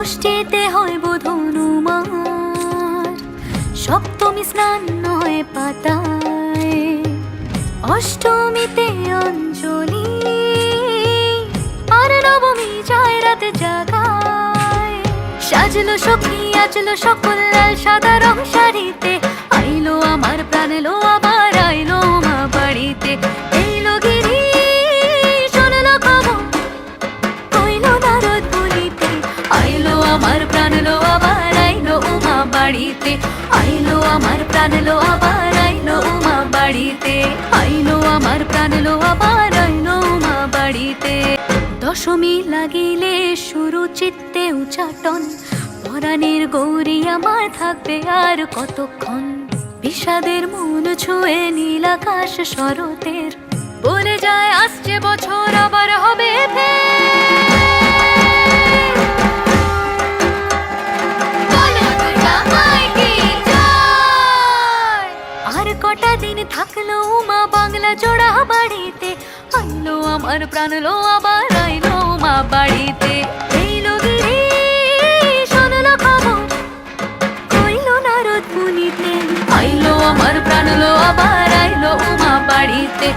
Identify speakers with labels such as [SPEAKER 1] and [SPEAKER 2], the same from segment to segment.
[SPEAKER 1] ষষ্ঠীতে হয় বোধনুমার, সপ্তমী স্নান নয় পাতায়, অষ্টমীতে অঞ্জলি, আর নবমী যায় রাত জাগায়। সাজলো সখী আজলো সকল লাল সাদা রং শাড়িতে, আইলো আমার প্রাণ লো আবার আইলো মা বাড়িতে। এইলো গিরি শোনলো খবর, কইলো নারদ বলিতে, আইলো আমার প্রাণ লো আবার আইলো উমা বাড়িতে। আইলো আমার প্রাণ লো আবার আইলো উমা বাড়িতে, আইলো আমার প্রাণ লো আবার আইলো উমা বাড়িতে। দশমী লাগিলে শুরু চিত্তে উচাটন, পরাণের গৌরী আমার থাকবে আর কতক্ষণ। বিষাদের মন ছুঁয়ে নীল আকাশ শরতের, বলে যায় আসছে বছর আবার হবে আর কটা দিন থাকলো উমা বাংলা জোড়া বাড়িতে, আইলো আমার প্রাণ লো আবার আইলো উমা বাড়িতে। এইলো গিরি শোনলো খবর, কইলো নারদ মুনিতে, আইলো আমার প্রাণ লো আবার আইলো উমা বাড়িতে।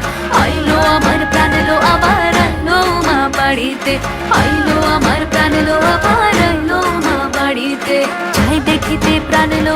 [SPEAKER 1] আইলো আমার প্রাণ লো আবার আইলো উমা বাড়িতে, আইলো আমার প্রাণ লো আবার আইলো উমা বাড়িতে। যাই দেখিতে প্রাণ লো